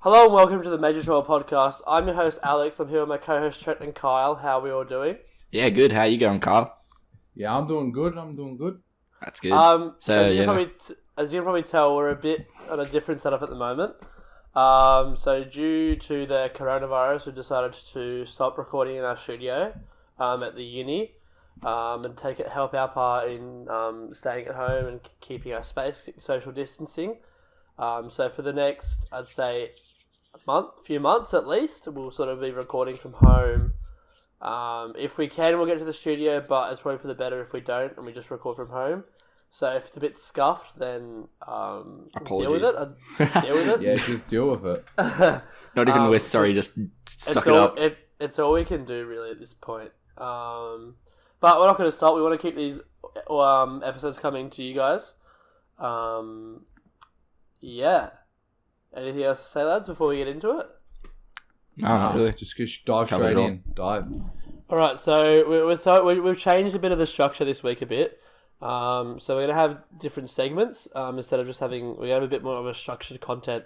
Hello and welcome to the Major Trauma Podcast. I'm your host Alex. I'm here with my co-host Trent and Kyle. How are we all doing? Yeah, good. How you going, Carl? Yeah, I'm doing good. That's good. So as you can probably tell, we're a bit on a different setup at the moment. So due to the coronavirus, we decided to stop recording in our studio at the uni and help our part in staying at home and keeping our space, social distancing. So for the next, I'd say, few months at least, we'll sort of be recording from home. If we can, we'll get to the studio, but it's probably for the better if we don't and we just record from home. So if it's a bit scuffed, then deal with it. Deal with it. Yeah, just deal with it. Not even sorry, just suck it up. It's all we can do really at this point. But we're not going to stop. We want to keep these episodes coming to you guys. Yeah. Anything else to say, lads, before we get into it? No, not really. Just dive straight in. Dive. All right. So we've changed a bit of the structure this week a bit. So we're going to have different segments instead of just having. We're going to have a bit more of a structured content.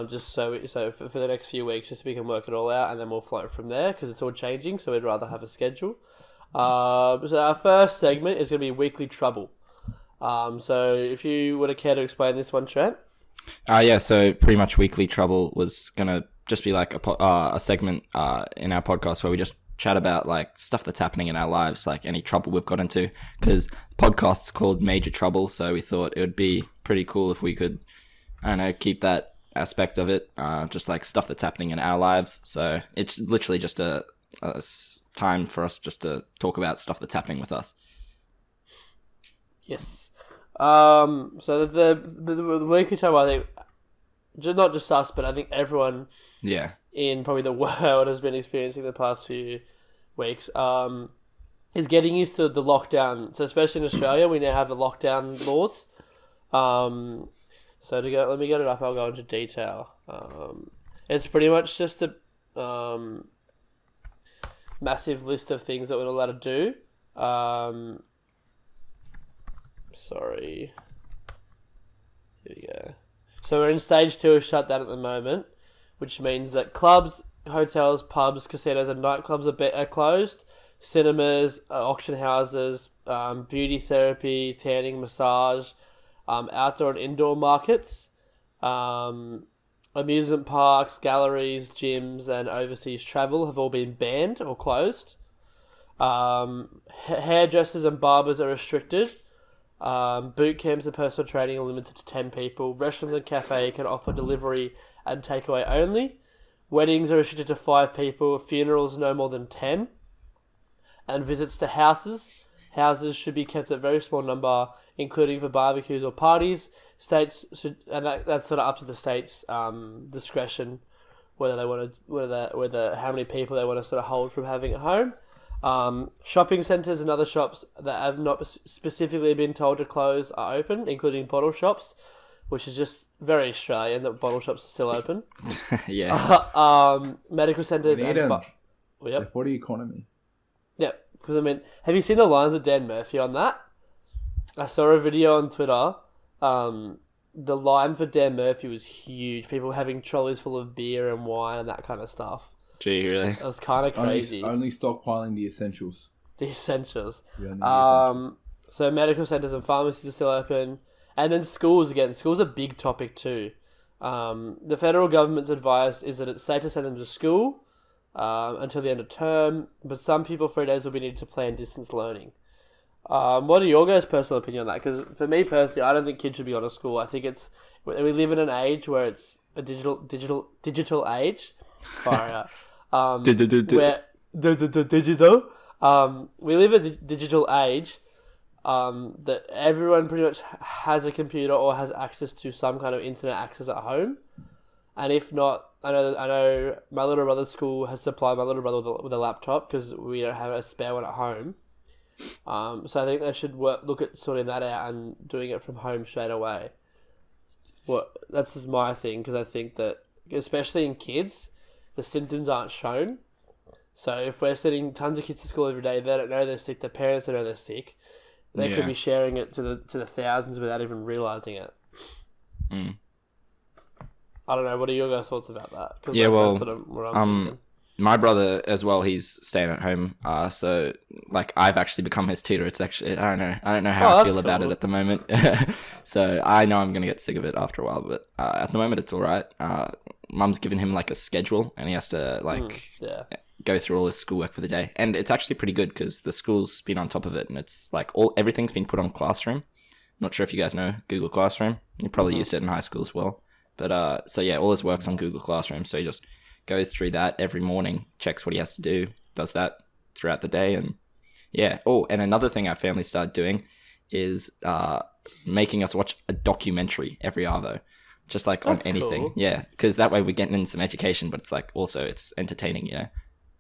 Just so for the next few weeks, just so we can work it all out, and then we'll float from there because it's all changing. So we'd rather have a schedule. So our first segment is going to be Weekly Trouble. So if you would care to explain this one, Trent. So pretty much Weekly Trouble was gonna just be like a segment in our podcast where we just chat about like stuff that's happening in our lives, like any trouble we've got into, because the podcast's called Major Trouble, so we thought it would be pretty cool if we could, I don't know, keep that aspect of it, just like stuff that's happening in our lives. So it's literally just a time for us just to talk about stuff that's happening with us. Yes. So the Weekly Trouble, I think, not just us, but I think everyone in probably the world has been experiencing the past few weeks, is getting used to the lockdown. So especially in Australia, we now have the lockdown laws. So let me get it up, I'll go into detail. It's pretty much just a massive list of things that we're not allowed to do. Sorry. Here we go. So we're in stage 2 of shutdown at the moment, which means that clubs, hotels, pubs, casinos and nightclubs are closed. Cinemas, auction houses, beauty therapy, tanning, massage, outdoor and indoor markets, amusement parks, galleries, gyms and overseas travel have all been banned or closed. Hairdressers and barbers are restricted. Boot camps and personal training are limited to 10 people. Restaurants and cafes can offer delivery and takeaway only. Weddings are restricted to 5 people. Funerals no more than 10. And visits to houses should be kept at a very small number, including for barbecues or parties. States should, and that's sort of up to the states' discretion whether they want to, whether how many people they want to sort of hold from having at home. Shopping centres and other shops that have not specifically been told to close are open, including bottle shops, which is just very Australian that bottle shops are still open. Yeah. Medical centres They're for the economy. Yeah, because I mean, have you seen the lines of Dan Murphy on that? I saw a video on Twitter. The line for Dan Murphy was huge. People having trolleys full of beer and wine and that kind of stuff. Gee, really? It was kind of crazy. Only stockpiling the essentials. The essentials. Essentials. So medical centres and pharmacies are still open. And then schools again. Schools are a big topic too. The federal government's advice is that it's safe to send them to school until the end of term, but some people 3 days will be needed to plan distance learning. What are your guys' personal opinion on that? Because for me personally, I don't think kids should be on a school. I think we live in an age where it's a digital age. Far out. Digital. We live in a digital age that everyone pretty much has a computer or has access to some kind of internet access at home. And if not, I know my little brother's school has supplied my little brother with a laptop because we don't have a spare one at home. So I think they should look at sorting that out and doing it from home straight away. That's just my thing, because I think that, especially in kids, the symptoms aren't shown. So if we're sending tons of kids to school every day, they don't know they're sick, their parents don't know they're sick. They could be sharing it to the thousands without even realising it. I don't know. What are your guys' thoughts about that? Cause Yeah, well, that's sort of what I'm thinking. My brother as well, he's staying at home. So like I've actually become his tutor. It's actually I don't know how I that's feel about cool. it at the moment. So I know I'm gonna get sick of it after a while, but at the moment it's all right. Mum's given him like a schedule, and he has to like Yeah. go through all his schoolwork for the day, and it's actually pretty good because the school's been on top of it, and it's like everything's been put on Classroom. Not sure if you guys know Google Classroom. You probably used it in high school as well. But so yeah, all his work's on Google Classroom. So he just goes through that every morning, checks what he has to do, does that throughout the day, and yeah. Oh, and another thing our family started doing is making us watch a documentary every arvo, just like That's on anything. cool. Yeah, because that way we're getting in some education, but it's like also it's entertaining, you know.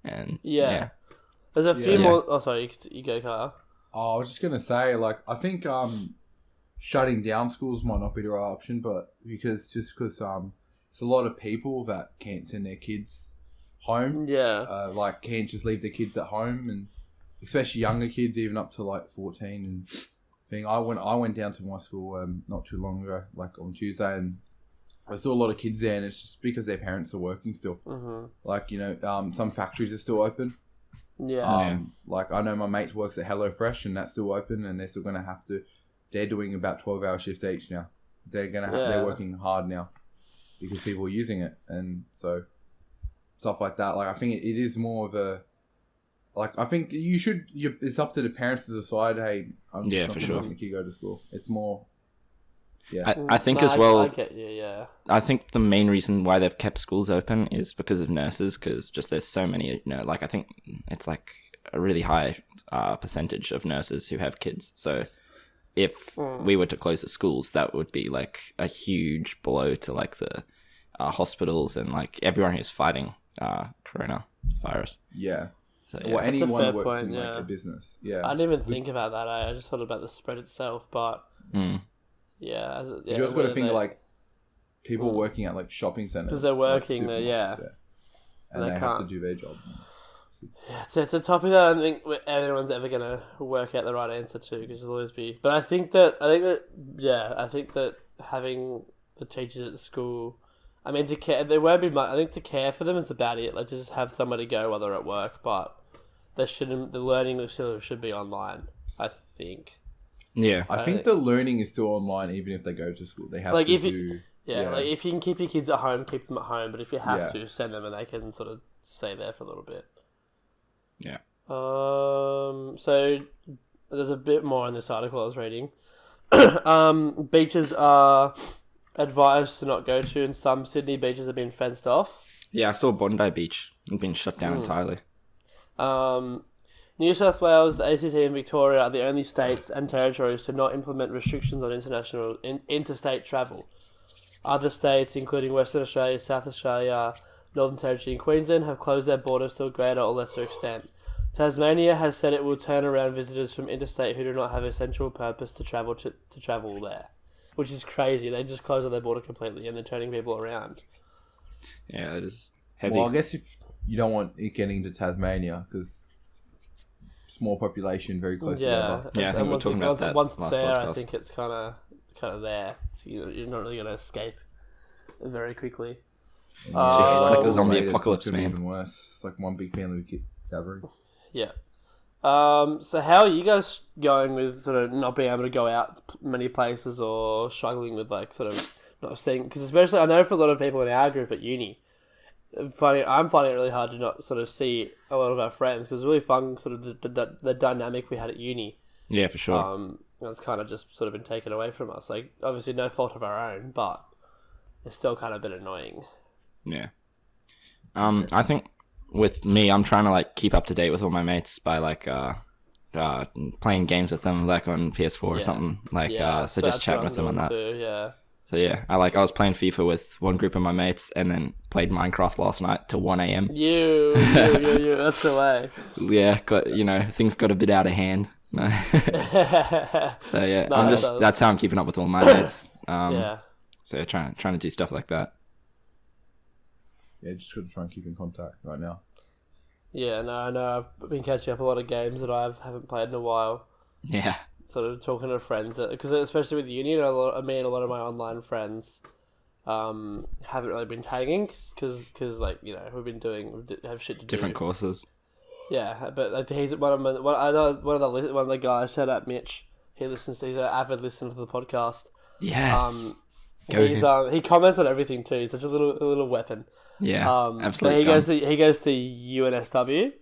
And Yeah. There's a few Yeah. more. Oh, sorry. You go, Carl. Oh, I was just gonna say, like, I think shutting down schools might not be the right option, but because there's a lot of people that can't send their kids home, Yeah. like can't just leave their kids at home, and especially younger kids, even up to like 14 and thing. I went down to my school not too long ago, like on Tuesday, and I saw a lot of kids there, and it's just because their parents are working still. Mm-hmm. Like, you know, some factories are still open. Yeah. Like I know my mate works at HelloFresh, and that's still open, and they're still gonna have to. They're doing about 12-hour shifts each now. They're gonna they're working hard now because people are using it, and so stuff like that. Like I think it is more of a. Like I think it's up to the parents to decide. Hey, I'm just not for gonna sure. let my kid go to school. It's more. Yeah. I think No, as well. I get you. Yeah. I think the main reason why they've kept schools open is because of nurses, because just there's so many, you know, like I think it's like a really high percentage of nurses who have kids. So if we were to close the schools, that would be like a huge blow to like the hospitals and like everyone who's fighting coronavirus. Yeah. So Or yeah. anyone fair who works point, in like yeah. a business. Yeah. I didn't even think about that. I just thought about the spread itself, but Mm. yeah, You just got to think they- like people working at like shopping centers 'Cause they're like working there, supermarkets, yeah. and They they have to can't. do their job. Yeah, it's a topic that I don't think everyone's ever gonna work out the right answer to, because there'll always be. But I think that having the teachers at school, I mean, to care, there won't be much. I think to care for them is about it. Like just have somebody go while they're at work, but they shouldn't. The learning still should be online, I think. Yeah. I think the learning is still online even if they go to school. They have Like, to if do. Yeah, like if you can keep your kids at home, keep them at home. But if you have Yeah. to, send them and they can sort of stay there for a little bit. Yeah. So there's a bit more in this article I was reading. Beaches are advised to not go to, and some Sydney beaches have been fenced off. Yeah, I saw Bondi Beach had been shut down entirely. New South Wales, the ACT, and Victoria are the only states and territories to not implement restrictions on interstate travel. Other states, including Western Australia, South Australia, Northern Territory, and Queensland, have closed their borders to a greater or lesser extent. Tasmania has said it will turn around visitors from interstate who do not have essential purpose to travel to travel there, which is crazy. They just closed on their border completely, and they're turning people around. Yeah, it is heavy. Well, I guess if you don't want it getting to Tasmania because small population, very close together. Yeah, I think we were once talking about that once it's last there, I podcast. think it's kind of there. So you're not really going to escape very quickly. It's like the zombie Rated, so apocalypse, it's gonna be man. Even worse. It's like one big family gathering. Yeah. So how are you guys going with sort of not being able to go out many places, or struggling with like sort of not seeing? Because especially I know for a lot of people in our group at uni, I'm finding it really hard to not sort of see a lot of our friends, because it's really fun sort of the dynamic we had at uni. Yeah, for sure. It's kind of just sort of been taken away from us. Like obviously no fault of our own, but it's still kind of a bit annoying. Yeah. I think with me, I'm trying to like keep up to date with all my mates by like playing games with them, like on PS4 or something. Like so just that's chatting what with I'm them on doing that. too, yeah. So yeah, I was playing FIFA with one group of my mates, and then played Minecraft last night till 1 a.m. You. That's the way. Yeah, things got a bit out of hand. So yeah, No, that's how I'm keeping up with all my mates. Yeah. So yeah, trying to do stuff like that. Yeah, just got to try and keep in contact right now. Yeah, no, I know. I've been catching up a lot of games that I haven't played in a while. Yeah. Sort of talking to friends, because especially with uni, a lot of my online friends haven't really been tagging because like we've been have shit to Different do. courses. Yeah, but like he's one of the guys. Shout out Mitch. He's an avid listener to the podcast. Yes. Go He's him. he comments on everything too. He's such a little weapon. Yeah, But absolutely. he goes to UNSW.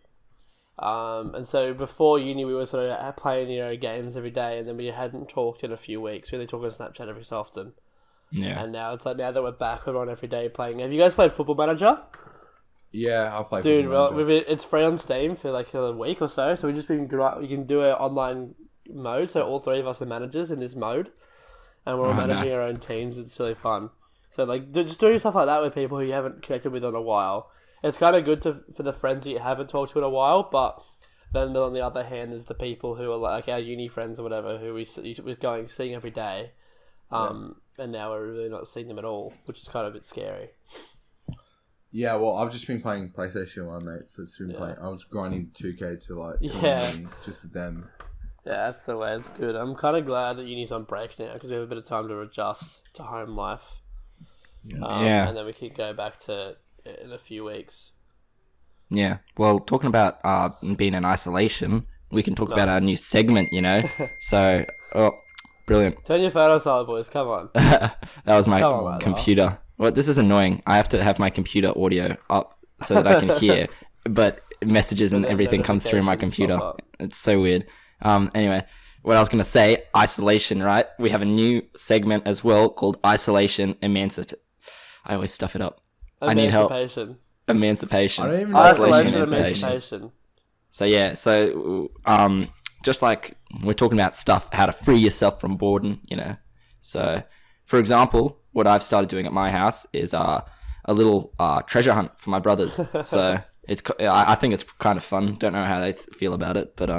And so before uni, we were sort of playing games every day, and then we hadn't talked in a few weeks. We only talk on Snapchat every so often. Yeah. And now it's like now that we're back, we're on every day playing. Have you guys played Football Manager? Yeah, I'll play. Dude, Football well, Manager. it's free on Steam for like a week or so. So we can do an online mode. So all three of us are managers in this mode, and we're all managing nice. our own teams. It's really fun. So like just doing stuff like that with people who you haven't connected with in a while. It's kind of good for the friends that you haven't talked to in a while, but then on the other hand, there's the people who are like our uni friends or whatever who we're seeing every day, and now we're really not seeing them at all, which is kind of a bit scary. Yeah, well, I've just been playing PlayStation with my mates. So it's been playing. I was grinding 2K to like just with them. Yeah, that's the way. It's good. I'm kind of glad that uni's on break now because we have a bit of time to adjust to home life. Yeah. And then we can go back to it in a few weeks. Yeah. Well, talking about being in isolation, we can talk about our new segment, So, brilliant. Turn your phone on silent, boys. Come on. That was my Come on, computer. Well, this is annoying. I have to have my computer audio up so that I can hear, but messages and then everything comes through my notifications computer. pop up. It's so weird. Anyway, what I was going to say, isolation, right? We have a new segment as well called Isolation Emancipation. I always stuff it up. I need help. Emancipation. I don't even know Isolation, Emancipation. emancipation. So yeah, just like we're talking about stuff, how to free yourself from boredom, So, for example, what I've started doing at my house is a little treasure hunt for my brothers. So I think it's kind of fun. Don't know how they feel about it, but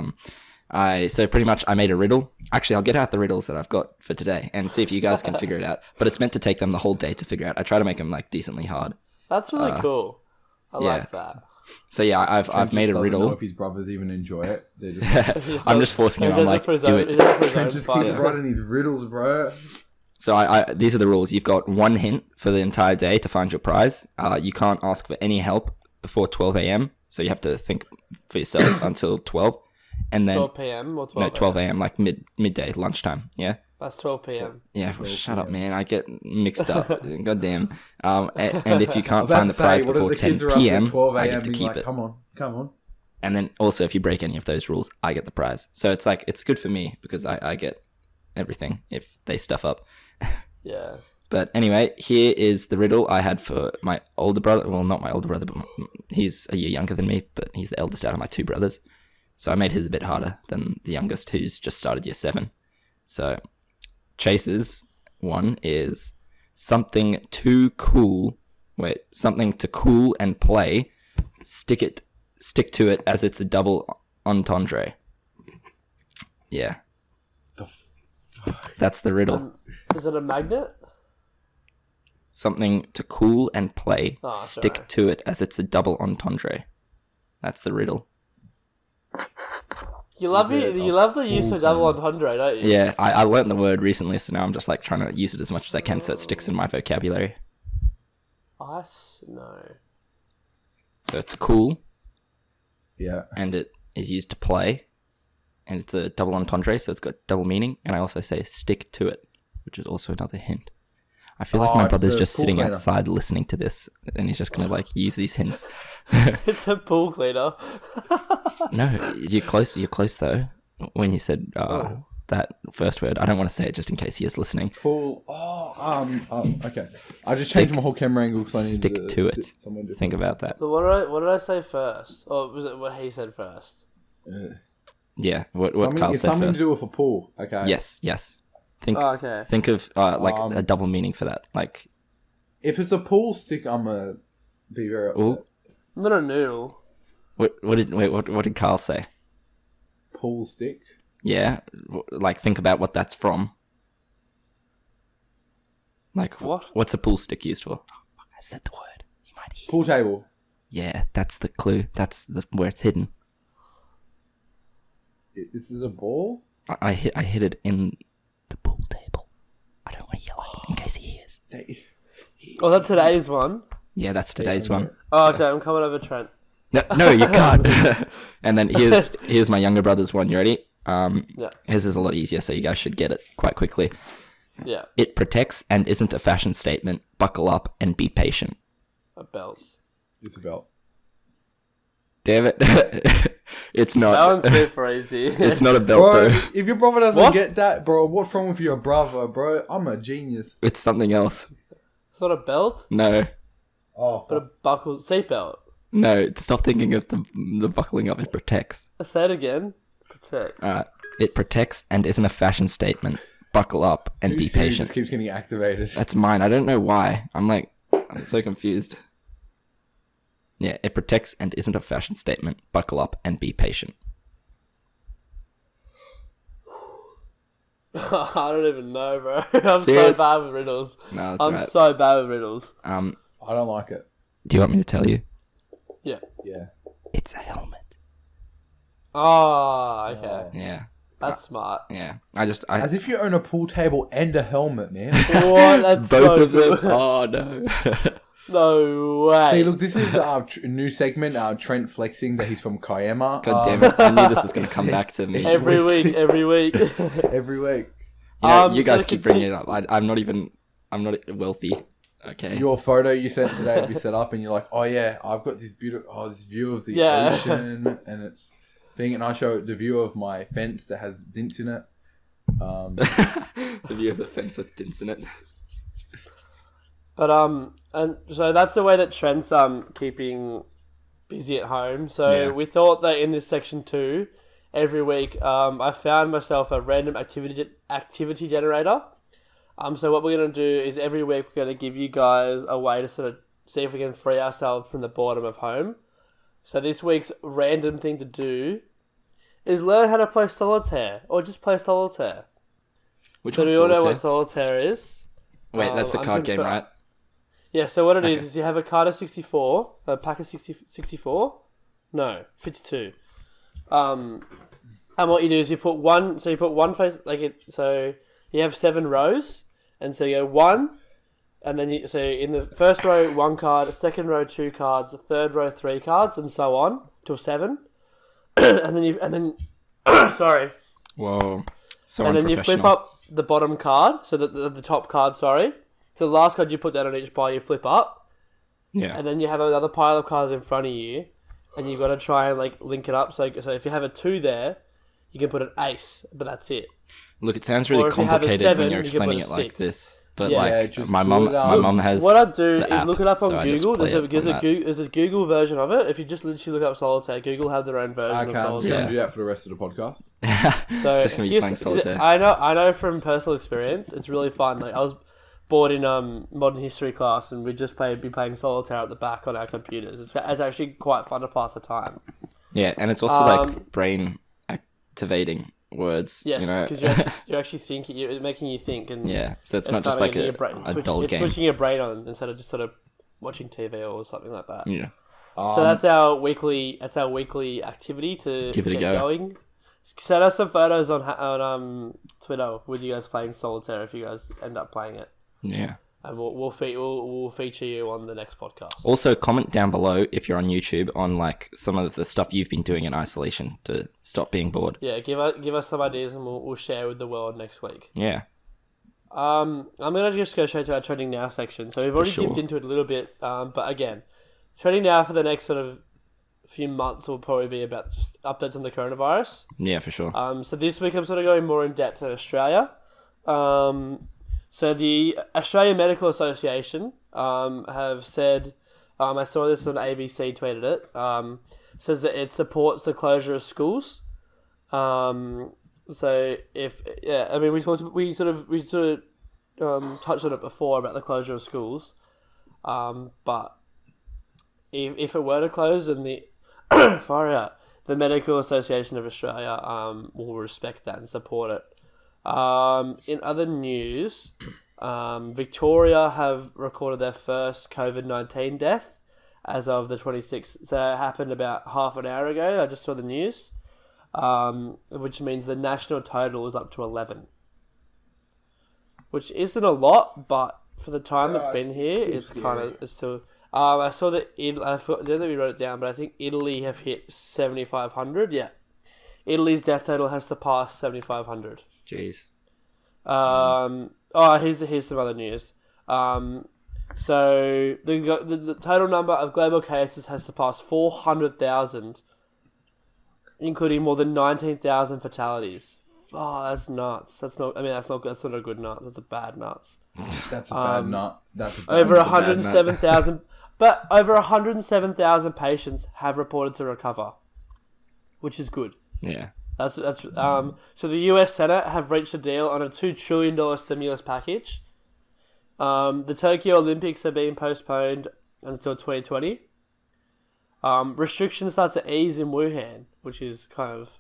pretty much I made a riddle. Actually, I'll get out the riddles that I've got for today and see if you guys can figure it out. But it's meant to take them the whole day to figure out. I try to make them like decently hard. That's really cool. I like that. So yeah, I've made a Doesn't riddle. know if his brothers even enjoy it. They're just I'm just forcing him. I'm like, do it. Trent just keeps writing these riddles, bro. So these are the rules. You've got one hint for the entire day to find your prize. You can't ask for any help before 12 a.m. So you have to think for yourself until 12. And then 12 p.m. or 12 no, 12 a.m. like midday, lunchtime. Yeah. That's 12 p.m. Yeah, well, shut up, man. I get mixed up. Goddamn. And if you can't find the prize before 10 p.m., 12 I a.m. get to being keep like, it. come on. And then also, if you break any of those rules, I get the prize. So it's like, it's good for me because I get everything if they stuff up. Yeah. But anyway, here is the riddle I had for my older brother. Well, not my older brother, but he's a year younger than me, but he's the eldest out of my two brothers. So I made his a bit harder than the youngest, who's just started year 7. So Chase's one is something to cool and play. Stick to it as it's a double entendre. Yeah. That's the riddle. Is it a magnet? Something to cool and play. Oh, Stick sorry. to it as it's a double entendre. That's the riddle. You love Is it you a love the use pool of double thing? entendre, don't you? Yeah, I learned the word recently, so now I'm just like trying to use it as much as I can so it sticks in my vocabulary. Ice? No. So it's cool, Yeah. and it is used to play, and it's a double entendre, so it's got double meaning, and I also say stick to it, which is also another hint. I feel like Oh, my it's brother's a just pool sitting cleaner. outside listening to this, and he's just gonna like use these hints. It's a pool cleaner. No, you're close though. When you said that first word, I don't want to say it just in case he is listening. Pool. Okay. I just Stick- changed my whole camera angle because I need stick to it. sit somewhere different. Think about that. So what did I say first? Or was it what he said first? Yeah, what Something, Carl it's said something first. to do with a pool. Okay. Yes. Think Oh, okay. think of a double meaning for that. Like, If it's a pool stick, I'm gonna be very upset. Ooh. Not a noodle. what did Carl say? Pool stick. Yeah, like think about what that's from. Like, What? What's a pool stick used for? I said the word. You might hear. Pool table. Yeah, that's the clue. That's where it's hidden. This is a ball. I hid it in the pool table. I don't want to yell at him in case he hears. Oh, that's today's one. Yeah, that's today's one. Oh, okay, I'm coming over Trent. No, you can't. And then here's my younger brother's one. You ready? Yeah. His is a lot easier, so you guys should get it quite quickly. Yeah. It protects and isn't a fashion statement. Buckle up and be patient. A belt. It's a belt. Damn it. It's not. That one's super easy. It's not a belt, Bro, though. if your brother doesn't What? get that, bro, what's wrong with your brother, bro? I'm a genius. It's something else. It's not a belt, No. Oh, but a buckle seatbelt. No, stop thinking of the buckling up. It protects. Say it again. Protect. Alright. It protects and isn't a fashion statement. Buckle up and be Just patient. keeps getting activated. That's mine. I don't know why. I'm so confused. Yeah, it protects and isn't a fashion statement. Buckle up and be patient. I don't even know, bro. I'm Serious? so bad with riddles. No, that's I'm right. so bad with riddles. I don't like it. Do you want me to tell you? Yeah. Yeah. It's a helmet. Oh, okay. Yeah. That's smart. Yeah. As if you own a pool table and a helmet, man. What? That's Both so of them. good. Oh no. No way. See, look, this is our new segment, Trent flexing that he's from Kiama. God damn it! I knew this was gonna come back to me. every week. Every week. You guys so keep bringing it up. I'm not wealthy. Okay. Your photo you sent today of you set up, and you're like, oh yeah, I've got this beautiful, this view of the Yeah. ocean, and it's thing, and I show the view of my fence that has dints in it. The view of the fence with dints in it. But and so that's the way that Trent's keeping busy at home. So Yeah. we thought that in this section 2, every week, I found myself a random activity generator. So what we're gonna do is every week we're gonna give you guys a way to sort of see if we can free ourselves from the boredom of home. So this week's random thing to do is learn how to play solitaire, or just play solitaire. Which So one's do you all know solitaire? what solitaire is? Wait, that's the I'm card game, confirm- right? Yeah, so what it is Okay. you have a card of 64, a pack of 64? No, 52. And what you do is you put one face, so you have 7 rows, and so you go 1, and then so in the first row, 1 card, the second row, 2 cards, the third row, 3 cards, and so on, till 7. and then, sorry. Whoa. So And then you flip unprofessional. up the bottom card, so the top card, sorry. So the last card you put down on each pile, you flip up, Yeah. and then you have another pile of cards in front of you, and you've got to try and link it up. So if you have a 2 there, you can put an ace, but that's it. Look, it sounds Or really if you have a complicated 7, when you're you can put explaining a it like 6. this. But Yeah, just my do mom, it my out. mom has. What I'd do the is app, look it up on so I just Google. play it on that. There's a Google version of it. If you just literally look up Solitaire, Google have their own version I of can't. Solitaire. You're Yeah. gonna do that for the rest of the podcast. So Just gonna be playing Solitaire. I know from personal experience, it's really fun. Like I was bored in modern history class, and we'd just be playing Solitaire at the back on our computers. It's actually quite fun to pass the time. Yeah, and it's also like brain activating words. Yes, You know? because you're actually thinking, you're making you think, and Yeah, so it's it's not just kinda like getting your brain, a dull it's game. switching your brain on instead of just sort of watching TV or something like that. Yeah. So that's our weekly activity to Give it a get go. going. Send us some photos on Twitter with you guys playing Solitaire if you guys end up playing it, Yeah. and we'll feature you on the next podcast. Also, comment down below if you're on YouTube on like some of the stuff you've been doing in isolation to stop being bored. Yeah, give us some ideas, and we'll share with the world next week. Yeah. I'm gonna just go straight to our trending now section. So we've already sure. dipped into it a little bit, but again, trending now for the next sort of few months will probably be about just updates on the coronavirus. Yeah, for sure. So this week I'm sort of going more in depth in Australia. So the Australian Medical Association have said, I saw this on ABC tweeted it, says that it supports the closure of schools. So we sort of touched on it before about the closure of schools, but if it were to close, then the far out, the Medical Association of Australia will respect that and support it. In other news, Victoria have recorded their first COVID-19 death as of the 26th. So it happened about half an hour ago. I just saw the news, which means the national total is up to 11, which isn't a lot, but for the time it's been here, it's so it's still. I saw that I don't think we wrote it down, but I think Italy have hit 7,500. Yeah, Italy's death total has surpassed 7,500. Jeez. Here's some other news. So the total number of global cases has surpassed 400,000, including more than 19,000 fatalities. Oh, that's nuts. That's not a good nuts. That's a bad nuts. That's a bad nut. Over 107,000, but over 107,000 patients have reported to recover, which is good. Yeah. So the US Senate have reached a deal on a $2 trillion stimulus package. The Tokyo Olympics are being postponed until 2020. Restrictions start to ease in Wuhan, which is kind of,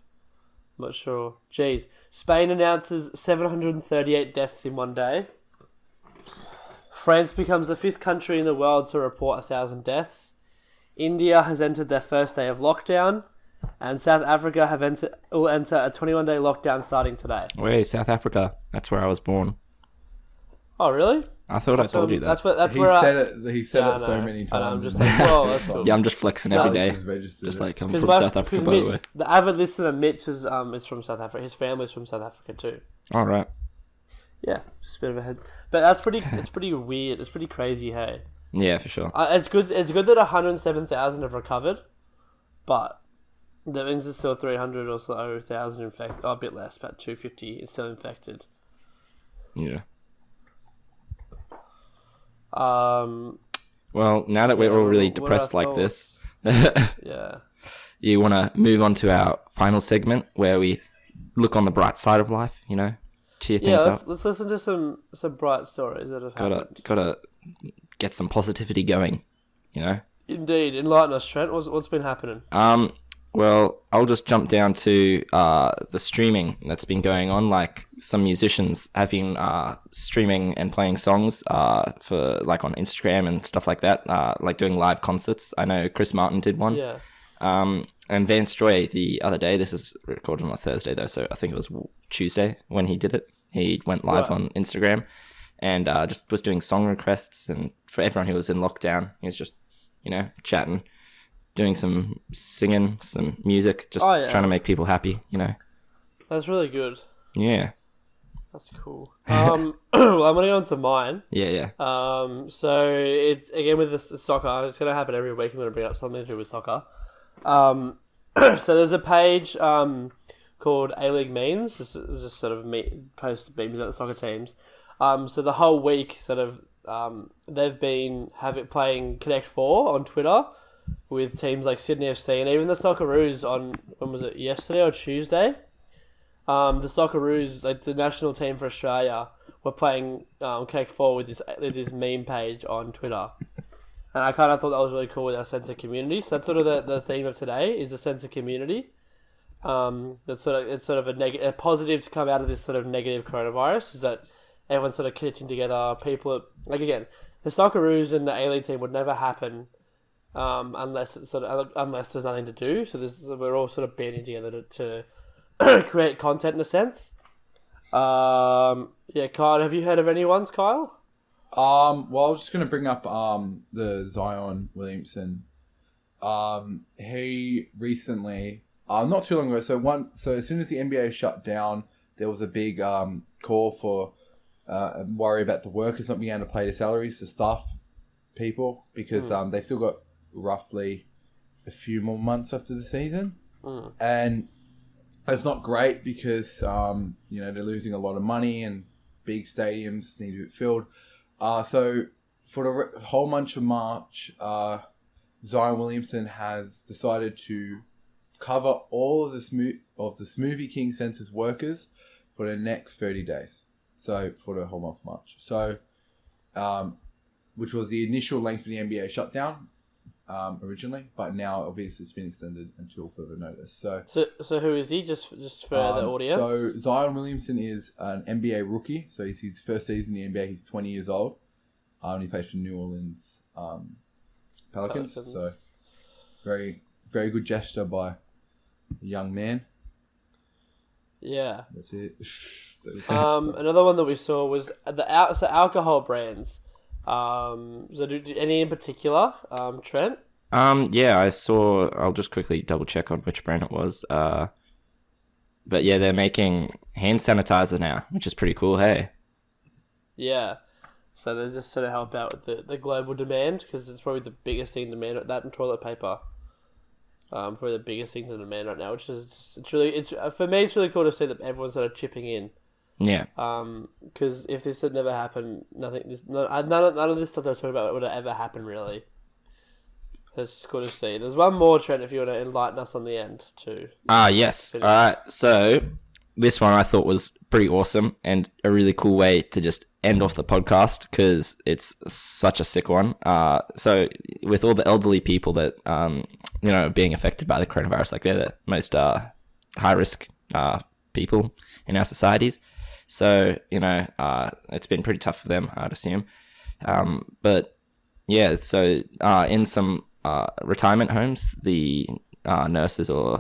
I'm not sure. Jeez. Spain announces 738 deaths in one day. France becomes the 5th country in the world to report 1,000 deaths. India has entered their first day of lockdown. And South Africa will enter a 21-day lockdown starting today. Wait, South Africa. That's where I was born. Oh, really? I thought I told you that. He said it so many times. I'm just like, well, that's cool. Yeah, I'm just flexing every day. Just like, I'm from South Africa, by the way. The avid listener, Mitch, is from South Africa. His family's from South Africa, too. All right. Yeah, just a bit of a head. But it's pretty weird. It's pretty crazy, hey? Yeah, for sure. It's good that 107,000 have recovered, but that means there's still 300 or so thousand infected. Oh, a bit less, about 250 is still infected. Yeah. Well, now that we're all really depressed like this, yeah, you want to move on to our final segment where we look on the bright side of life, cheer things up. Let's listen to some bright stories that have happened. Gotta get some positivity going, Indeed, enlighten us, Trent. What's been happening? Well, I'll just jump down to the streaming that's been going on. Like, some musicians have been streaming and playing songs for, like, on Instagram and stuff like that, like doing live concerts. I know Chris Martin did one. Yeah. And Vance Joy the other day, this is recorded on a Thursday though, so I think it was Tuesday when he did it. He went live on Instagram and just was doing song requests, and for everyone who was in lockdown, he was just, chatting, doing some singing, some music, just trying to make people happy, That's really good. Yeah. That's cool. Well, I'm gonna go on to mine. Yeah. So it's again with the soccer. It's gonna happen every week. I'm gonna bring up something to do with soccer. So there's a page called A-League Memes. This is just sort of post memes about the soccer teams. So the whole week, sort of, they've been playing Connect 4 on Twitter with teams like Sydney FC and even the Socceroos on, when was it, yesterday or Tuesday? The Socceroos, like the national team for Australia, were playing Connect 4 with this meme page on Twitter. And I kind of thought that was really cool with our sense of community. So that's sort of the theme of today, is a sense of community. It's sort of a positive to come out of this sort of negative coronavirus, is that everyone's sort of catching together. People, like, again, the Socceroos and the A-League team would never happen unless there's nothing to do. So we're all sort of banding together to create content in a sense. Kyle, have you heard of any ones, Kyle? Well, I was just going to bring up the Zion Williamson. He recently, not too long ago, so as soon as the NBA shut down, there was a big call for worry about the workers not being able to pay their salaries to staff people, because they've still got roughly a few more months after the season. And it's not great because, they're losing a lot of money and big stadiums need to be filled. So for the whole month of March, Zion Williamson has decided to cover all of the Smoothie King Centre's workers for the next 30 days. So for the whole month of March. So, which was the initial length of the NBA shutdown originally, but now obviously it's been extended until further notice. So who is he? Just for the audience. So Zion Williamson is an NBA rookie. So he's his first season in the NBA. He's 20 years old. He plays for New Orleans Pelicans. So very, very good gesture by a young man. Yeah. That's it. Another one that we saw was so alcohol brands So any in particular, Trent? Yeah, I saw. I'll just quickly double check on which brand it was. But yeah, they're making hand sanitizer now, which is pretty cool. Hey. Yeah. So they just sort of help out with the global demand, because it's probably the biggest thing in demand, that and toilet paper. Probably the biggest things in demand right now, which is just, for me, it's really cool to see that everyone's sort of chipping in. Yeah. Because if this had never happened, none of this stuff I'm talking about would have ever happened, really. So it's just cool to see. There's one more, Trent, if you want to enlighten us on the end too. Yes. All right. So this one I thought was pretty awesome and a really cool way to just end off the podcast, because it's such a sick one. So with all the elderly people that being affected by the coronavirus, like they're the most high risk people in our societies. So it's been pretty tough for them, I'd assume. But yeah, so in some retirement homes, the nurses or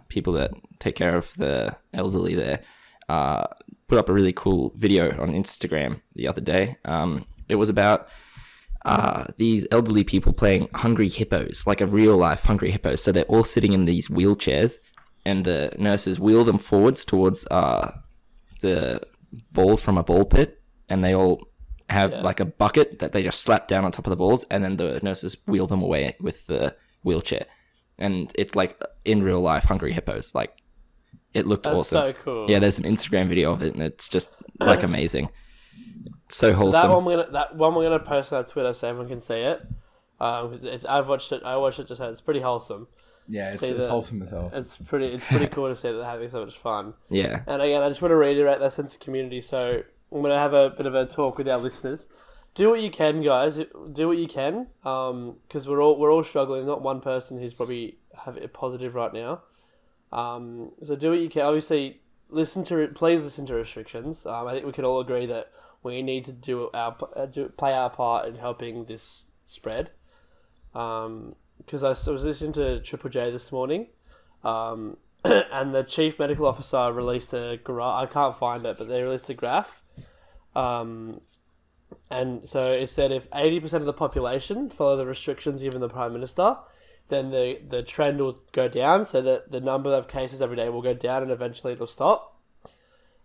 people that take care of the elderly there put up a really cool video on Instagram the other day. It was about these elderly people playing Hungry Hippos, like a real life Hungry Hippos. So they're all sitting in these wheelchairs, and the nurses wheel them forwards towards the balls from a ball pit, and they all have like a bucket that they just slap down on top of the balls, and then the nurses wheel them away with the wheelchair. And it's like in real life Hungry Hippos. Like, it looked awesome. That's so cool. Yeah, there's an Instagram video of it, and it's just like amazing. So wholesome. That one we're gonna post on Twitter so everyone can see it. I watched it just now. It's pretty wholesome. Yeah, it's wholesome as hell. It's pretty cool to see that they're having so much fun. Yeah. And again, I just want to reiterate that sense of community. So I'm gonna have a bit of a talk with our listeners. Do what you can, guys. Do what you can. Because we're all struggling. Not one person who's probably have it positive right now. So do what you can. Obviously, please listen to restrictions. I think we can all agree that we need to play our part in helping this spread. Because I was listening to Triple J this morning, and the chief medical officer released a graph. I can't find it, but they released a graph. And so it said if 80% of the population follow the restrictions given the Prime Minister, then the trend will go down, so that the number of cases every day will go down and eventually it'll stop.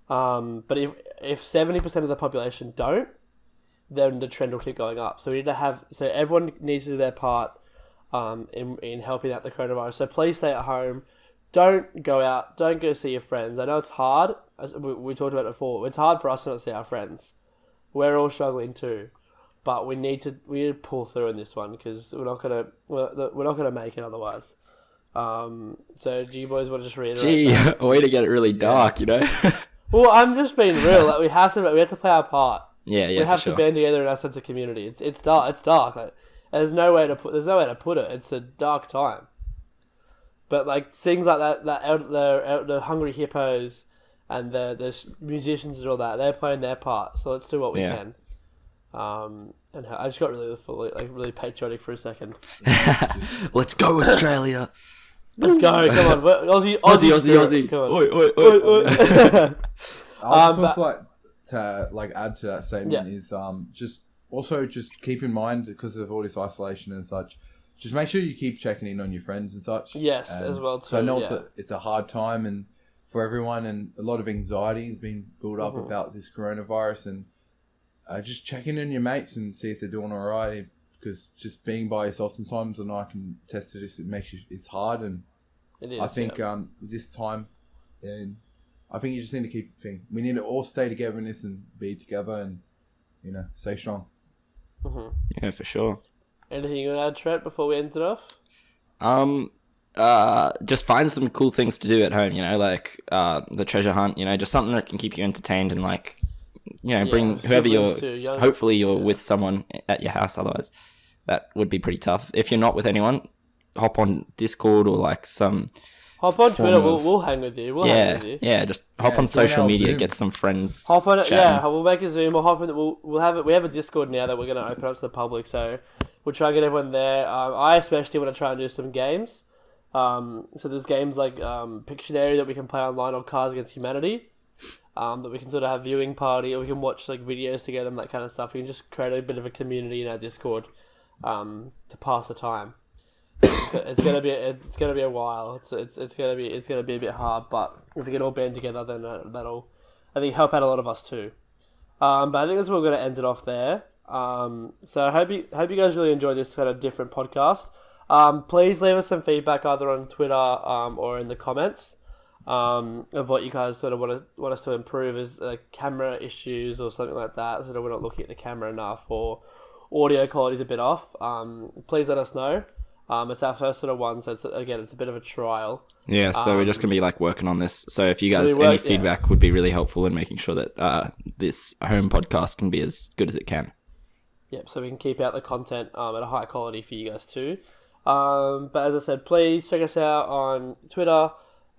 But if 70% of the population don't, then the trend will keep going up. So everyone needs to do their part in helping out the coronavirus. So please stay at home. Don't go out. Don't go see your friends. I know it's hard. As we talked about it before. It's hard for us to not see our friends. We're all struggling too, but we need to pull through in this one, because we're not gonna make it otherwise. So do you boys want to just reiterate? Gee, a way to get it really dark, you know. Well, I'm just being real. Like, we have to play our part. Yeah, we have to band together in our sense of community. It's dark. It's dark. Like, there's no way to put it. It's a dark time. But like things like the Hungry Hippos and the musicians and all that, they're playing their part. So let's do what we can. And I just got really patriotic for a second. Let's go, Australia. Let's go. Come on, Aussie. Come on. Oi. I just like to add to that statement is just keep in mind, because of all this isolation and such, just make sure you keep checking in on your friends and such. Yes, as well too. So I know it's a hard time and for everyone, and a lot of anxiety has been built up about this coronavirus, and just checking in on your mates and see if they're doing all right. Because just being by yourself sometimes, and I can attest to this, it's hard, and it is, I think this time, and I think you just need to keep thinking. We need to all stay together in this and be together, and stay strong. Mm-hmm. Yeah, for sure. Anything you want to add, Trent, before we end it off? Just find some cool things to do at home. Like the treasure hunt. Just something that can keep you entertained, and bring whoever you're. Hopefully, you're with someone at your house. Otherwise, that would be pretty tough. If you're not with anyone, hop on Discord or some. Hop on Twitter. We'll hang with you. Hang with you. Yeah. Just hop on social media. Zoom. Get some friends. Hop on it. Chatting. Yeah, we'll make a Zoom. We'll hop in. We'll have it. We have a Discord now that we're going to open up to the public. So we'll try and get everyone there. I especially want to try and do some games. So there's games like Pictionary that we can play online, or Cards Against Humanity. that we can sort of have viewing party, or we can watch like videos together and that kind of stuff. We can just create a bit of a community in our Discord to pass the time. It's gonna be a while. It's gonna be a bit hard, but if we can all band together, then that'll, I think, help out a lot of us too. But I think that's where we're gonna end it off there. So I hope you guys really enjoyed this kind of different podcast. Please leave us some feedback either on Twitter or in the comments of what you guys sort of want us to improve, as camera issues or something like that. So that we're not looking at the camera enough, or audio quality is a bit off. Please let us know. It's our first sort of one, so it's a bit of a trial. Yeah, so we're just gonna be like working on this. So if you guys any feedback would be really helpful in making sure that this home podcast can be as good as it can. Yep, so we can keep out the content at a high quality for you guys too. But as I said, please check us out on Twitter.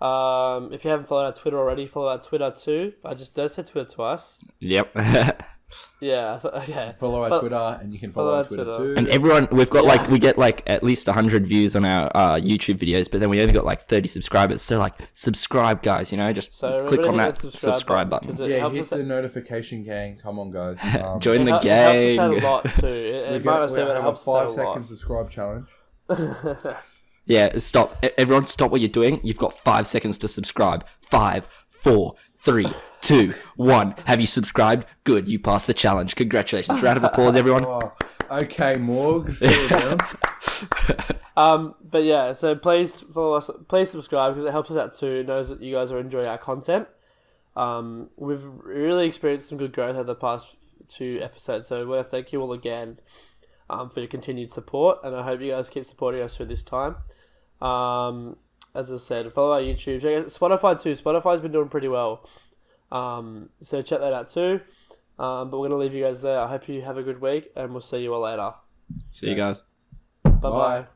If you haven't followed our Twitter already, follow our Twitter too. I said Twitter twice. Yep. Yeah. Okay. Follow our Twitter, and you can follow our Twitter too. And everyone, we've got we get at least 100 views on our YouTube videos, but then we only got 30 subscribers. So subscribe, guys. Just click on that subscribe button. Hit the notification gang. Come on, guys. Join the gang. It helps us out a lot too. We have a 5-second subscribe challenge. Yeah, stop. Everyone stop what you're doing. You've got 5 seconds to subscribe. 5, 4, 3, 2, 1. Have you subscribed? Good, you passed the challenge. Congratulations. Round of applause, everyone. Okay, Morgs. But yeah, so please follow us. Please subscribe, because it helps us out too. It knows that you guys are enjoying our content. We've really experienced some good growth over the past 2 episodes, so I want to thank you all again for your continued support, and I hope you guys keep supporting us through this time. As I said, follow our YouTube. Check out Spotify too. Spotify's been doing pretty well. So check that out too. But we're going to leave you guys there. I hope you have a good week, and we'll see you all later. See you guys. Bye-bye.